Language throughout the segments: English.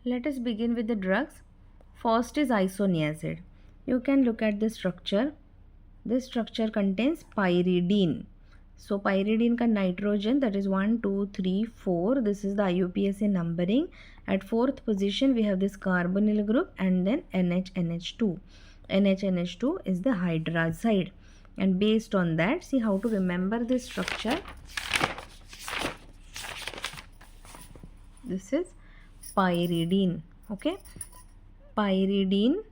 Let us begin with the drugs. First is isoniazid. You can look at the structure. This structure contains pyridine. So pyridine ka nitrogen, that is 1, 2, 3, 4. This is the IUPAC numbering. At fourth position we have this carbonyl group and then NHNH2. NHNH2 is the hydrazide. And based on that, see how to remember this structure. This is pyridine. Okay, pyridine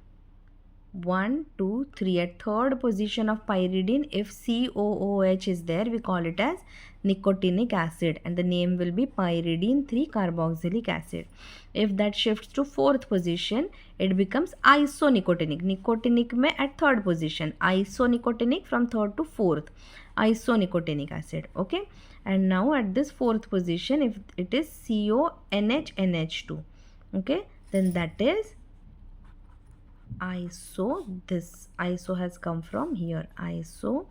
1, 2, 3. At third position of pyridine, if COOH is there, we call it as nicotinic acid and the name will be pyridine 3 carboxylic acid. If that shifts to fourth position, it becomes isonicotinic. Nicotinic mein at third position, isonicotinic from third to fourth, isonicotinic acid. Okay, and now at this fourth position, if it is CONHNH2, okay, then that is iso. This iso has come from here, isoniazid.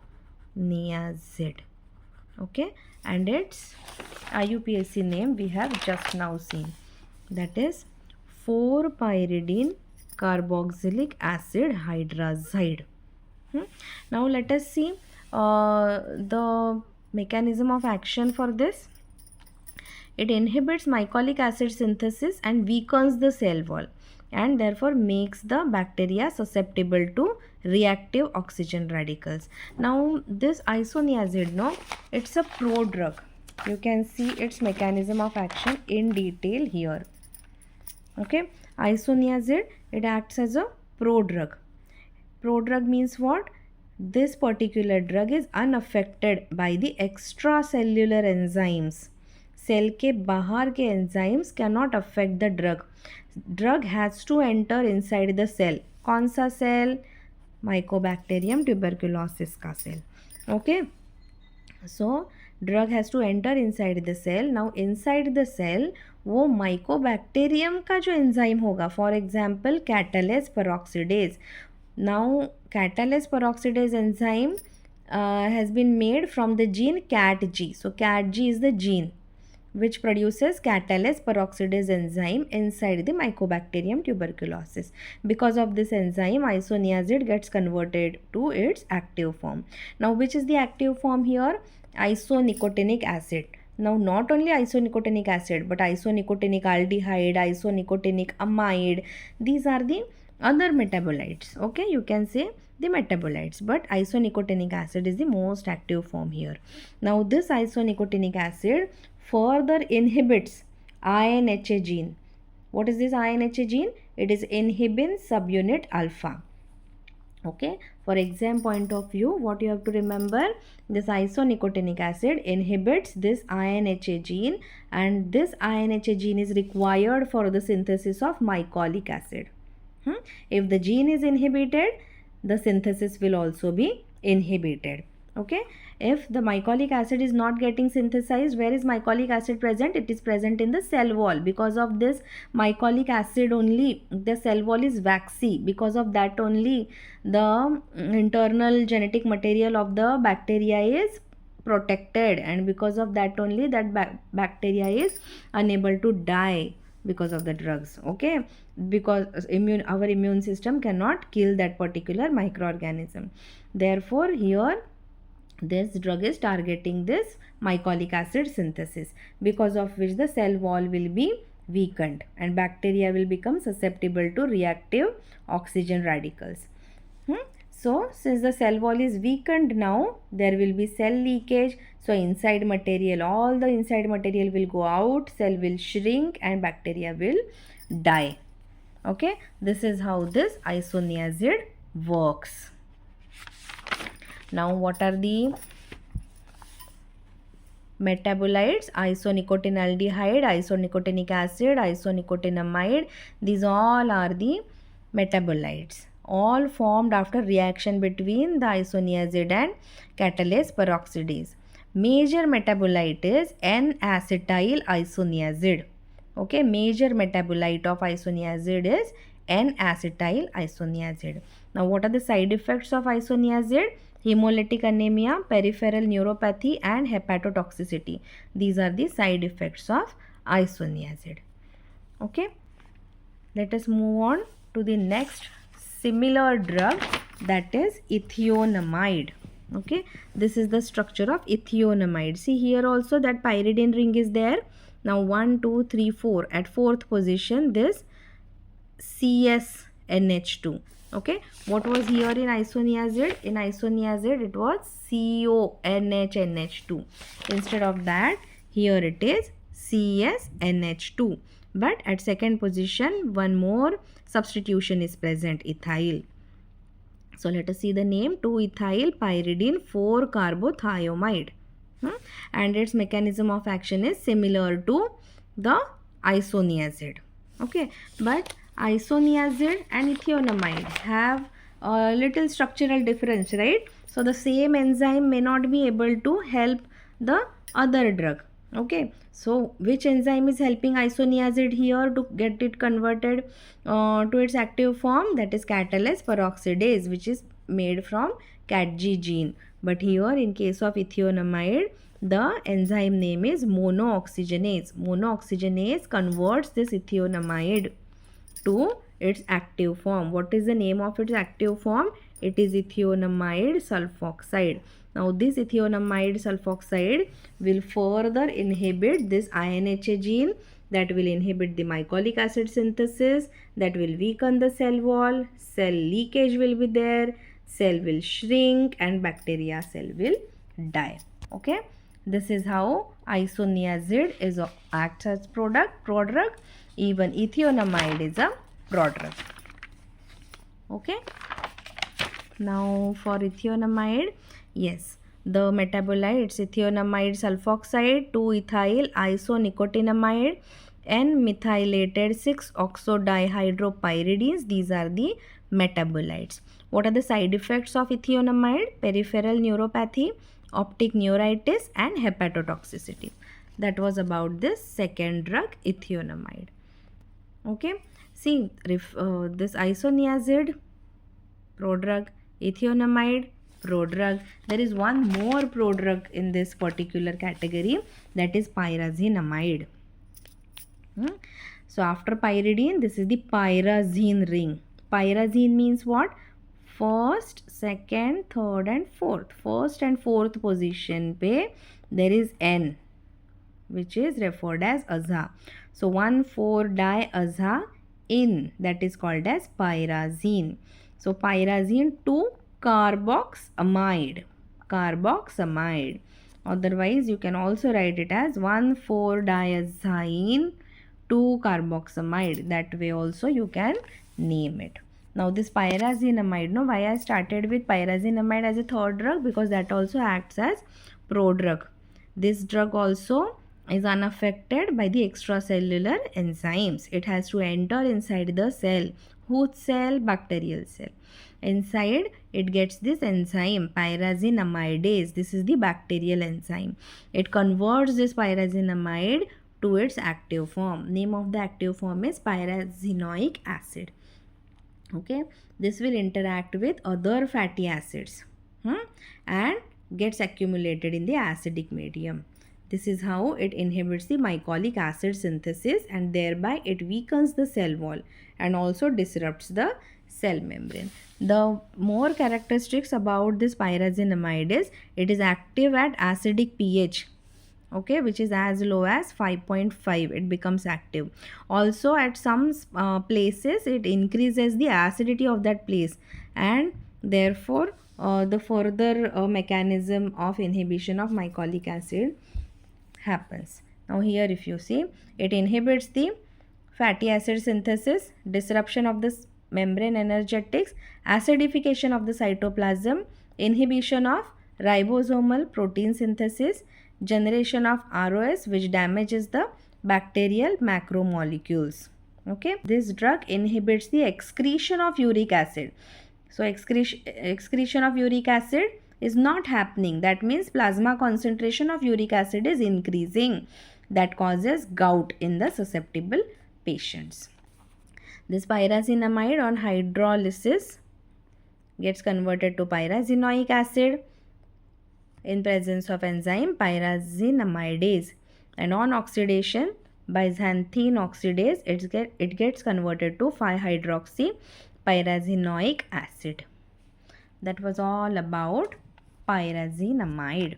Okay, and its IUPAC name we have just now seen, that is 4-pyridine carboxylic acid hydrazide. Now let us see the mechanism of action for this. It inhibits mycolic acid synthesis and weakens the cell wall and therefore makes the bacteria susceptible to reactive oxygen radicals. Now this isoniazid, no, it's a prodrug. You can see its mechanism of action in detail here. Okay, isoniazid, it acts as a prodrug. Prodrug means what? This particular drug is unaffected by the extracellular enzymes. Cell के बाहर के enzymes cannot affect the drug. Drug has to enter inside the cell. कौन सा cell? Mycobacterium tuberculosis का cell. Okay. So drug has to enter inside the cell. Now inside the cell वो mycobacterium का जो enzyme होगा, for example catalase peroxidase. Now catalase peroxidase enzyme has been made from the gene CATG. So CATG is the gene which produces catalase peroxidase enzyme inside the Mycobacterium tuberculosis. Because of this enzyme, isoniazid gets converted to its active form. Now which is the active form here? Isonicotinic acid. Now not only isonicotinic acid but isonicotinic aldehyde, isonicotinic amide, these are the other metabolites. Okay, you can say the metabolites, but isonicotinic acid is the most active form here. Now this isonicotinic acid further inhibits INHA gene. What is this INHA gene? It is inhibin subunit alpha. Okay, for exam point of view, what you have to remember, this isonicotinic acid inhibits this INHA gene and this INHA gene is required for the synthesis of mycolic acid. If the gene is inhibited, the synthesis will also be inhibited. Okay, if the mycolic acid is not getting synthesized, where is mycolic acid present? It is present in the cell wall. Because of this mycolic acid only, the cell wall is waxy. Because of that only, the internal genetic material of the bacteria is protected, and because of that only that bacteria is unable to die because of the drugs. Okay, because our immune system cannot kill that particular microorganism. Therefore here this drug is targeting this mycolic acid synthesis, because of which the cell wall will be weakened and bacteria will become susceptible to reactive oxygen radicals. So since the cell wall is weakened, now there will be cell leakage. So inside material, all the inside material will go out, cell will shrink and bacteria will die. Okay, this is how this isoniazid works. Now what are the metabolites? Isonicotinaldehyde, isonicotinic acid, isonicotinamide, these all are the metabolites, all formed after reaction between the isoniazid and catalase peroxidase. Major metabolite is N-acetyl isoniazid. Okay, major metabolite of isoniazid is N-acetyl isoniazid. Now what are the side effects of isoniazid? Hemolytic anemia, peripheral neuropathy and hepatotoxicity. These are the side effects of isoniazid. Okay. Let us move on to the next similar drug, that is ethionamide. Okay, this is the structure of ethionamide. See here also that pyridine ring is there. Now 1 2 3 4, at fourth position this CSNH2. Okay, what was here in isoniazid? In isoniazid it was CONHNH2. Instead of that, here it is CSNH2. But at second position, one more substitution is present, ethyl. So let us see the name, 2-ethyl pyridine 4-carbothiamide. And its mechanism of action is similar to the isoniazid. Okay, but isoniazid and ethionamide have a little structural difference, right? So the same enzyme may not be able to help the other drug. Okay, so which enzyme is helping isoniazid here to get it converted to its active form? That is catalase peroxidase, which is made from CatG gene. But here in case of ethionamide, the enzyme name is monooxygenase. Monooxygenase converts this ethionamide to its active form. What is the name of its active form? It is ethionamide sulfoxide. Now this ethionamide sulfoxide will further inhibit this INHA gene, that will inhibit the mycolic acid synthesis, that will weaken the cell wall, cell leakage will be there, cell will shrink and bacteria cell will die. Okay, this is how isoniazid is acts as prodrug. Even ethionamide is a prodrug. Okay, now for ethionamide, yes, the metabolites ethionamide sulfoxide, 2-ethyl isonicotinamide, and methylated 6-oxodihydropyridines. These are the metabolites. What are the side effects of ethionamide? Peripheral neuropathy, optic neuritis, and hepatotoxicity. That was about this second drug, ethionamide. Okay, see this isoniazid, prodrug, ethionamide, prodrug. There is one more prodrug in this particular category, that is pyrazinamide. So after pyridine, this is the pyrazine ring. Pyrazine means what? First, second, third and fourth. First and fourth position pe there is N, which is referred as aza. So 1,4-diaza-in, that is called as pyrazine. So pyrazine 2-carboxamide. Carboxamide. Otherwise, you can also write it as 1,4-diazine 2-carboxamide. That way also you can name it. Now this pyrazinamide, no, why I started with pyrazinamide as a third drug? Because that also acts as prodrug. This drug also is unaffected by the extracellular enzymes. It has to enter inside the cell. Whose cell? Bacterial cell. Inside it gets this enzyme pyrazinamidase. This is the bacterial enzyme. It converts this pyrazinamide to its active form. Name of the active form is pyrazinoic acid. Okay, this will interact with other fatty acids and gets accumulated in the acidic medium. This is how it inhibits the mycolic acid synthesis, and thereby it weakens the cell wall and also disrupts the cell membrane. The more characteristics about this pyrazinamide is it is active at acidic pH, okay, which is as low as 5.5. It becomes active. Also at some places it increases the acidity of that place, and therefore the further mechanism of inhibition of mycolic acid happens. Now here if you see, it inhibits the fatty acid synthesis, disruption of the membrane energetics, acidification of the cytoplasm, inhibition of ribosomal protein synthesis, generation of ROS, which damages the bacterial macromolecules. Okay, this drug inhibits the excretion of uric acid. So excretion of uric acid is not happening. That means plasma concentration of uric acid is increasing. That causes gout in the susceptible patients. This pyrazinamide on hydrolysis gets converted to pyrazinoic acid in presence of enzyme pyrazinamidase, and on oxidation Byzantine oxidase, it gets converted to 5-hydroxy pyrazinoic acid. That was all about pyrazinamide.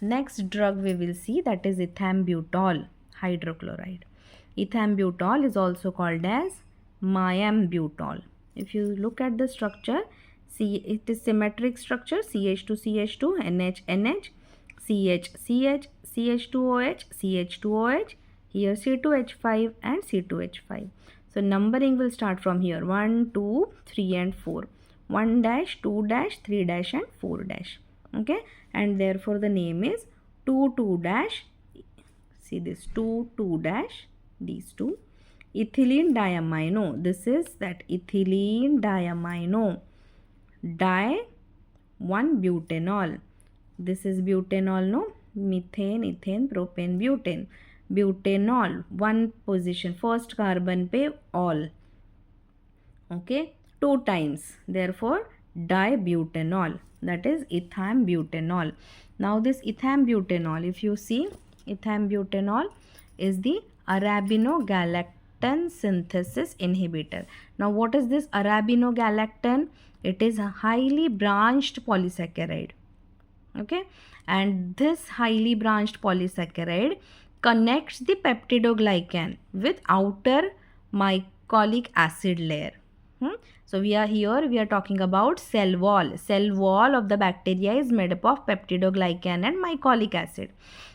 Next drug we will see, that is ethambutol hydrochloride. Ethambutol is also called as myambutol. If you look at the structure, see it is symmetric structure, CH2CH2, NH, CH, CH2OH, CH2OH, here C2H5 and C2H5. So numbering will start from here, 1, 2, 3 and 4. 1 dash, 2 dash, 3 dash and 4 dash. Okay, and therefore the name is 2, 2 dash. See this 2, 2 dash, these two. Ethylene diamino, this is that ethylene diamino. Di 1 butanol. This is butanol, no? Methane, ethane, propane, butane. Butanol, 1 position, first carbon pe all. Okay, 2 times. Therefore, dibutanol, that is ethambutanol. Now this ethambutanol, if you see, ethambutanol is the arabinogalactan synthesis inhibitor. Now what is this arabinogalactan? It is a highly branched polysaccharide. Okay, and this highly branched polysaccharide connects the peptidoglycan with outer mycolic acid layer. So we are talking about cell wall. Cell wall of the bacteria is made up of peptidoglycan and mycolic acid.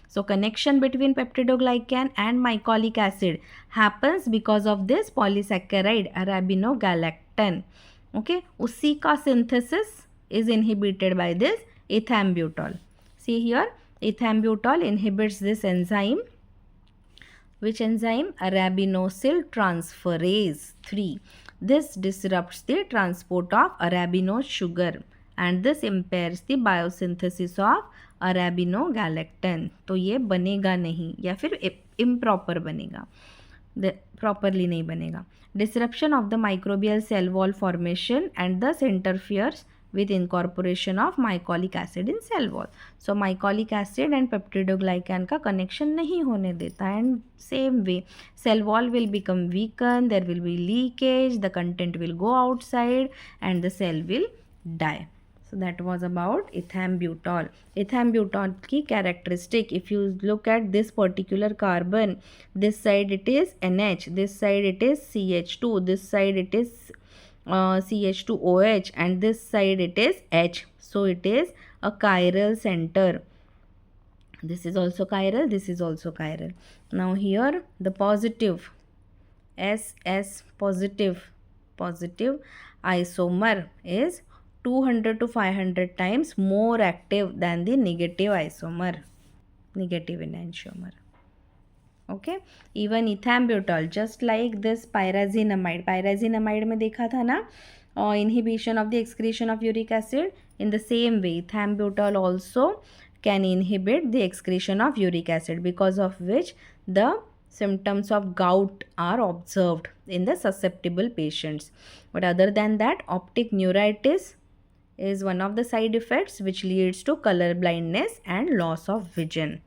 So connection between peptidoglycan and mycolic acid happens because of this polysaccharide arabinogalactan. Okay, usi ka synthesis is inhibited by this ethambutol. See here, ethambutol inhibits this enzyme. Which enzyme? Arabinosyl transferase 3. This disrupts the transport of arabinose sugar and this impairs the biosynthesis of arabinogalactan. तो ये बनेगा नहीं या फिर improper बनेगा, properly नहीं बनेगा. Disruption of the microbial cell wall formation and thus interferes with incorporation of mycolic acid in cell wall. So mycolic acid and peptidoglycan का connection नहीं होने देता, and same way cell wall will become weakened, there will be leakage, the content will go outside and the cell will die. So that was about ethambutol. Ethambutol की characteristic, if you look at this particular carbon, this side it is NH, this side it is CH2, this side it is CH2OH and this side it is H. So it is a chiral center. This is also chiral, this is also chiral. Now here the positive SS positive isomer is 200 to 500 times more active than the negative isomer, negative enantiomer. Okay, even ethambutol, just like this pyrazinamide में देखा था ना inhibition of the excretion of uric acid. In the same way ethambutol also can inhibit the excretion of uric acid, because of which the symptoms of gout are observed in the susceptible patients. But other than that, optic neuritis is one of the side effects which leads to color blindness and loss of vision.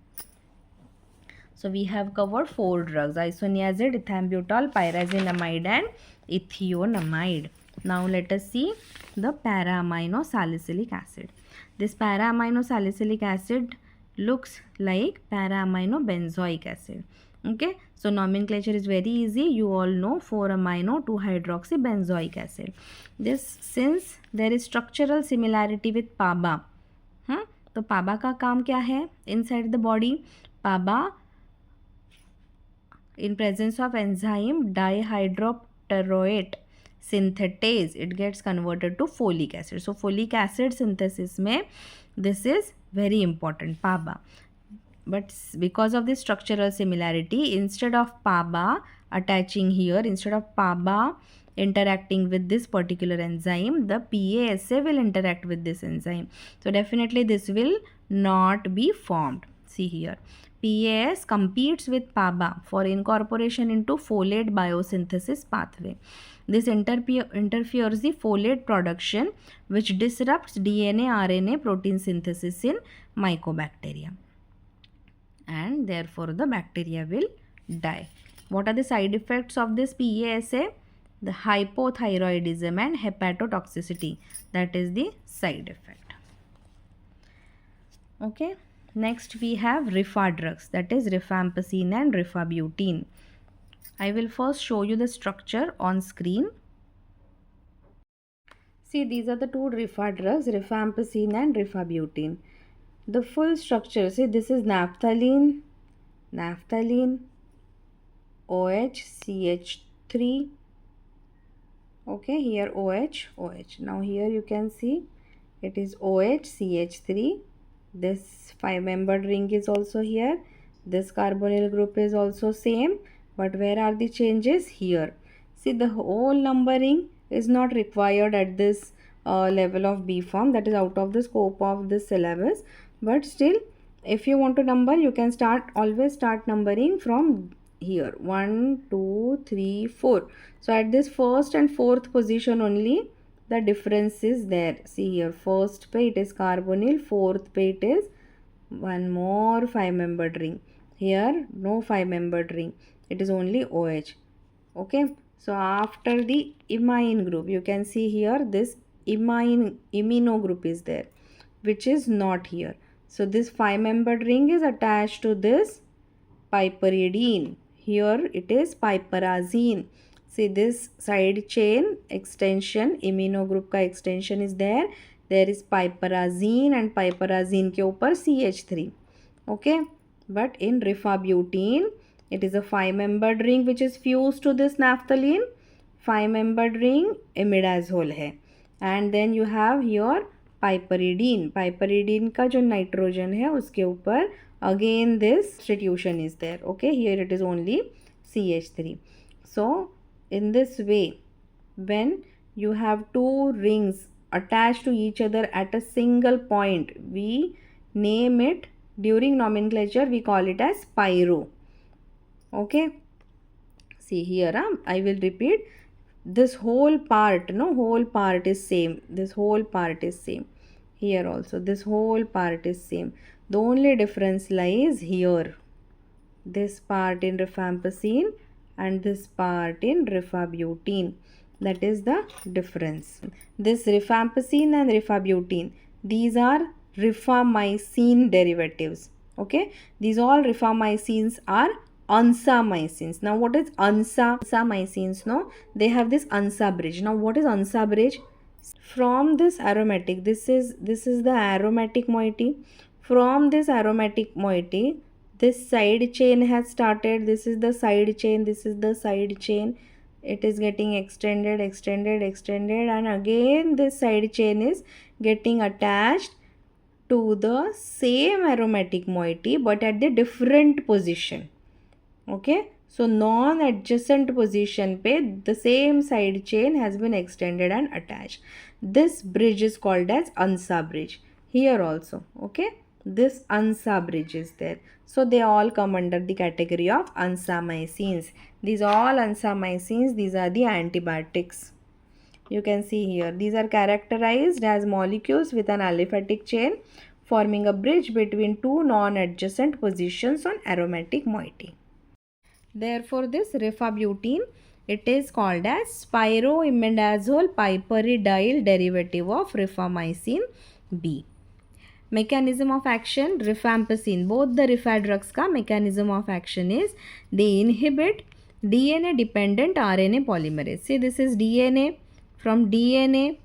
So we have covered 4 drugs: isoniazid, ethambutol, pyrazinamide and ethionamide. Now let us see the para-amino salicylic acid. This para-amino salicylic acid looks like para-amino benzoic acid. Okay, so nomenclature is very easy. You all know 4-amino 2-hydroxybenzoic acid. This, since there is structural similarity with PABA, तो PABA का काम क्या है inside the body? PABA, in presence of enzyme dihydropteroate synthetase, it gets converted to folic acid. So folic acid synthesis में this is very important, PABA. But because of this structural similarity, instead of PABA attaching here, instead of PABA interacting with this particular enzyme, the PASA will interact with this enzyme. So definitely this will not be formed. See here, PAS competes with PABA for incorporation into folate biosynthesis pathway. This interferes the folate production, which disrupts DNA, RNA, protein synthesis in mycobacteria, and therefore the bacteria will die. What are the side effects of this PASA? The hypothyroidism and hepatotoxicity. That is the side effect. Okay. Next we have rifa drugs, that is rifampicin and rifabutin. I will first show you the structure on screen. See, these are the two rifa drugs, rifampicin and rifabutin. The full structure, see, this is naphthalene, OH, CH3. Okay, here OH. Now here you can see it is OH, CH3. This 5-membered ring is also here. This carbonyl group is also same. But where are the changes? Here. See, the whole numbering is not required at this level of B form. That is out of the scope of this syllabus. But still, if you want to number, you can always start numbering from here. 1, 2, 3, 4. So at this first and fourth position only, the difference is there. See here, first pay it is carbonyl, fourth pay it is one more 5-membered ring. Here no 5-membered ring, it is only OH. Okay, so after the imine group, you can see here this imino group is there, which is not here. So this 5-membered ring is attached to this piperidine. Here it is pyrazine. See, this side chain extension, imino group का extension is there. There is pyrazine and pyrazine के ऊपर CH3. Okay, but in rifabutin, it is a 5-membered ring which is fused to this naphthalene. 5-membered ring imidazole है. And then you have here piperidine. Piperidine का जो nitrogen है उसके ऊपर again this substitution is there. Okay, here it is only CH3. So in this way, when you have two rings attached to each other at a single point, we name it, during nomenclature we call it as pyro. Okay, see here, I will repeat, this whole part, whole part is same. This whole part is same. Here also this whole part is same. The only difference lies here. This part in rifampicin and this part in rifabutin. That is the difference. This rifampicin and rifabutin, these are rifamycin derivatives. Okay, these all rifamycins are ansamycins. Now what is ansamycins? No, they have this ansa bridge. Now what is ansa bridge? From this aromatic, this is the aromatic moiety. From this aromatic moiety, this side chain has started. This is the side chain, this is the side chain. It is getting extended, and again this side chain is getting attached to the same aromatic moiety but at the different position. Okay, so non-adjacent position pe the same side chain has been extended and attached. This bridge is called as ansa bridge. Here also, okay, this ansa bridge is there. So they all come under the category of ansamycins. These all ansamycins, these are the antibiotics. You can see here, these are characterized as molecules with an aliphatic chain forming a bridge between two non-adjacent positions on aromatic moiety. Therefore, this rifabutin, it is called as pyroimidazole piperidyl derivative of rifamycin B. Mechanism of action, rifampicin. Both the rifa drugs ka mechanism of action is they inhibit DNA dependent RNA polymerase. See, this is DNA. From DNA,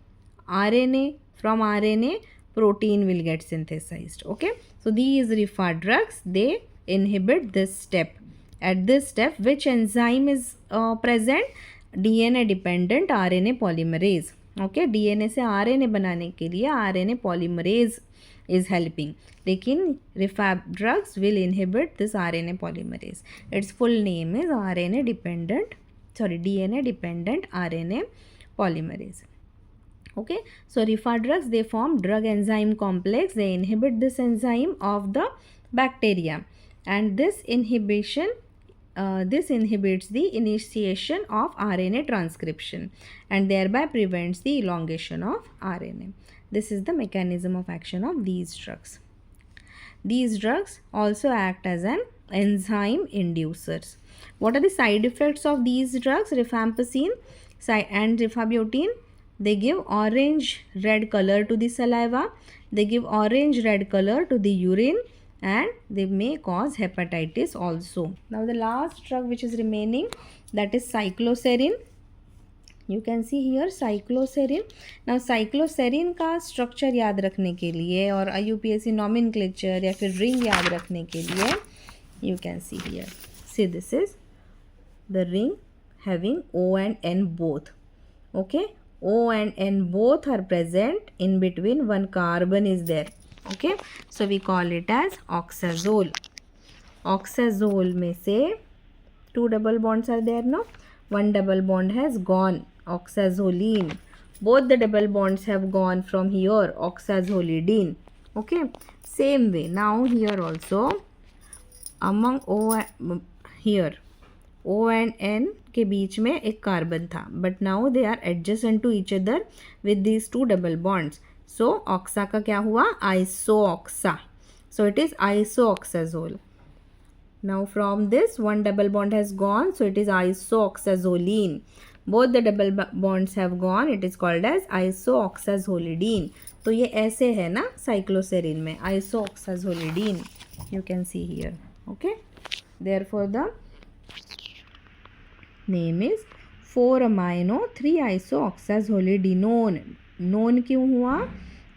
RNA, from RNA, protein will get synthesized. Okay, so these rifa drugs, they inhibit this step. At this step, which enzyme is present? DNA dependent RNA polymerase. Okay, DNA से RNA बनाने के लिए RNA polymerase is helping. लेकिन rifa drugs will inhibit this RNA polymerase. Its full name is DNA dependent RNA polymerase. Okay, so rifa drugs, they form drug enzyme complex. They inhibit this enzyme of the bacteria, and this inhibition this inhibits the initiation of RNA transcription and thereby prevents the elongation of RNA. This is the mechanism of action of these drugs. These drugs also act as an enzyme inducers. What are the side effects of these drugs? Rifampicin and rifabutin, they give orange red color to the saliva, they give orange red color to the urine, and they may cause hepatitis also. Now the last drug which is remaining, that is cycloserine. You can see here cycloserine. Now cycloserine का structure याद रखने के लिए और IUPAC nomenclature या फिर ring याद रखने के लिए, you can see here. See, this is the ring having O and N both. Okay, O and N both are present. In between one carbon is there. Okay, so we call it as oxazole. Oxazole में से 2 double bonds are there, no? 1 double bond has gone, oxazoline. Both the double bonds have gone from here, oxazolidine. Okay, same way. Now here also, among here O and N के बीच में एक carbon था, but now they are adjacent to each other with these 2 double bonds. So oxa का क्या हुआ? Isooxa. So it is isooxazole. Now from this 1 double bond has gone, so it is isooxazoline. Both the double bonds have gone, it is called as isooxazolidine. तो ये ऐसे है ना cycloserine में, isooxazolidine. You can see here. Okay. Therefore the name is 4-amino-3-isooxazolidinone. None क्यों हुआ?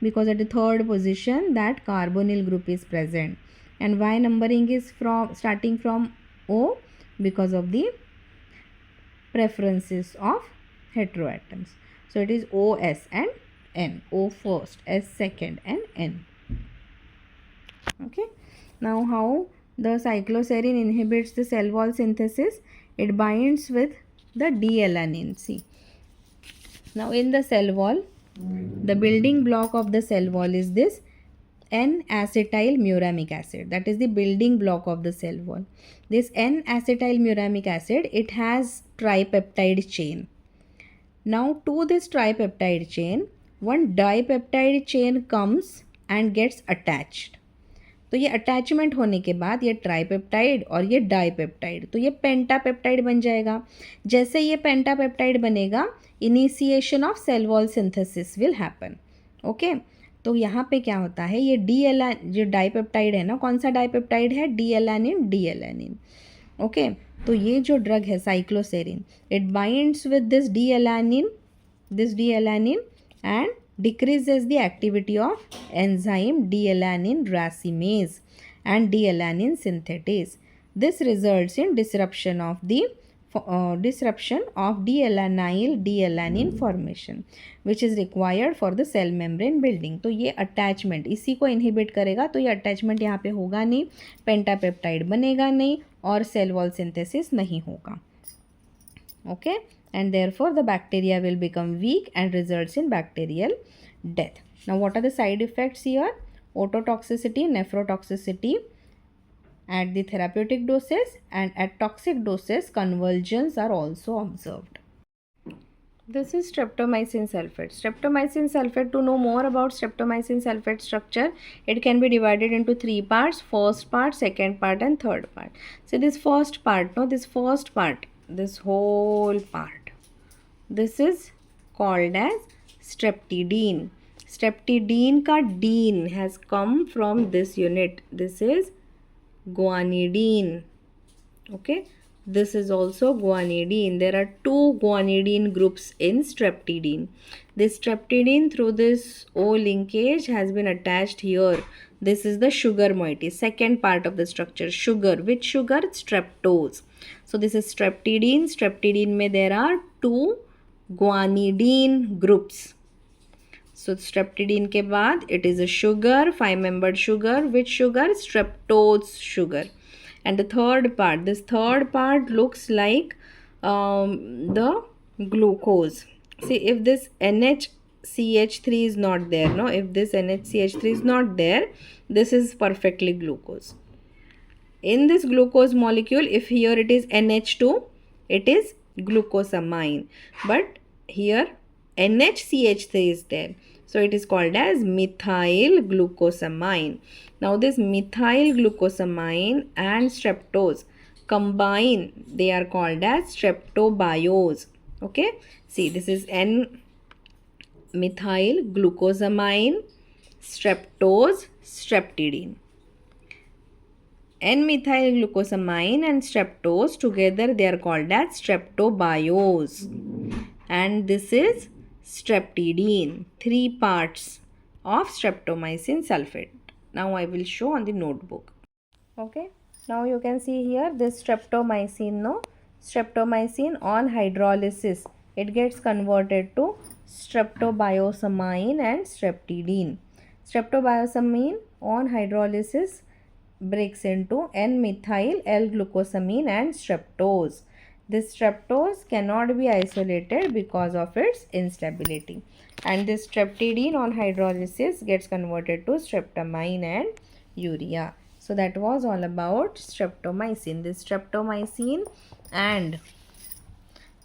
Because at the third position that carbonyl group is present. And why numbering is starting from O? Because of the preferences of heteroatoms. So it is OS and N. O first, S second, and N. Okay. Now how the cycloserine inhibits the cell wall synthesis? It binds with the D-alanine. See. Now in the cell wall, the building block of the cell wall is this N-acetyl-muramic acid. That is the building block of the cell wall. This N-acetyl-muramic acid, it has tripeptide chain. Now to this tripeptide chain, one dipeptide chain comes and gets attached. तो ये attachment होने के बाद ये tripeptide और ये dipeptide, तो ये पेंटापेप्टाइड बन जाएगा. जैसे ये पेंटापेप्टाइड बनेगा, initiation of cell wall synthesis will happen. Okay, तो यहाँ पे क्या होता है, ये जो डाइपेप्टाइड है ना, कौन सा डाइपेप्टाइड है? डी-एलानिन. ओके, तो ये जो ड्रग है cycloserine, it binds with this D-alanine and decreases the activity of enzyme D-alanine racemase and D-alanine synthetase. This results in disruption of D-alanyl D-alanine formation, which is required for the cell membrane building. तो ये attachment इसी को inhibit करेगा, तो ये attachment यहाँ पे होगा नहीं, pentapeptide बनेगा नहीं और cell wall synthesis नहीं होगा. Okay, and therefore the bacteria will become weak and results in bacterial death. Now what are the side effects here? Ototoxicity, nephrotoxicity at the therapeutic doses, and at toxic doses convulsions are also observed. This is streptomycin sulfate. Streptomycin sulfate, to know more about streptomycin sulfate structure, it can be divided into 3 parts: first part, second part, and third part. So this first part, this whole part, this is called as streptidine. Streptidine ka deen has come from this unit. This is guanidine. Okay, this is also guanidine. There are 2 guanidine groups in streptidine. This streptidine, through this O linkage, has been attached here. This is the sugar moiety, second part of the structure. Sugar, which sugar? Streptose. So this is streptidine. Streptidine mein there are 2 guanidine groups. So streptidine के बाद it is a sugar, 5-membered sugar. Which sugar? Streptose sugar. And the third part, this third part looks like the glucose. See, if this NHCH3 is not there, no, if this NHCH3 is not there, this is perfectly glucose. In this glucose molecule, if here it is NH2, it is glucosamine. But here NHCH3 is there. So it is called as methyl glucosamine. Now this methyl glucosamine and streptose combine, they are called as streptobiose. Okay, see, this is N methyl glucosamine, streptose, streptidine. N-methyl glucosamine and streptose together, they are called as streptobiose. And this is streptidine, 3 parts of streptomycin sulfate. Now I will show on the notebook. Okay, now you can see here this streptomycin, no? Streptomycin on hydrolysis, it gets converted to streptobiosamine and streptidine. Streptobiosamine on hydrolysis breaks into N-methyl L-glucosamine and streptose. This streptose cannot be isolated because of its instability. And this streptidine on hydrolysis gets converted to streptamine and urea. So that was all about streptomycin. This streptomycin and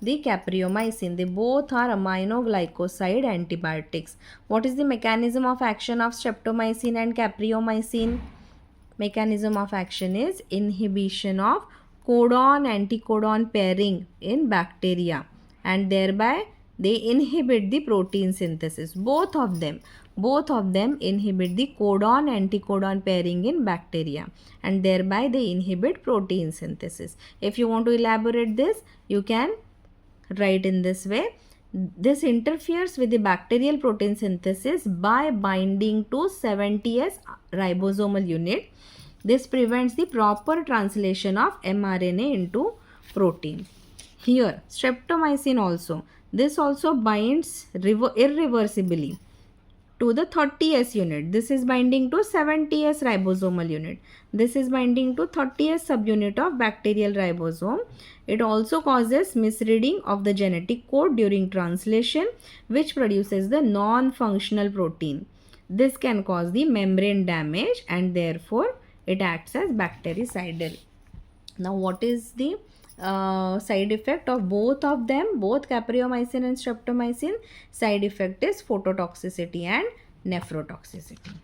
the capreomycin, they both are aminoglycoside antibiotics. What is the mechanism of action of streptomycin and capreomycin? Mechanism of action is inhibition of codon-anticodon pairing in bacteria, and thereby they inhibit the protein synthesis. Both of them inhibit the codon-anticodon pairing in bacteria, and thereby they inhibit protein synthesis. If you want to elaborate this, you can write in this way. This interferes with the bacterial protein synthesis by binding to 70S ribosomal unit. This prevents the proper translation of mRNA into protein. Here, streptomycin also, this also binds irreversibly to the 30S unit. This is binding to 70S ribosomal unit. This is binding to 30S subunit of bacterial ribosome. It also causes misreading of the genetic code during translation, which produces the non-functional protein. This can cause the membrane damage, and therefore it acts as bactericidal. Now what is the side effect of both of them, both capreomycin and streptomycin? Side effect is phototoxicity and nephrotoxicity.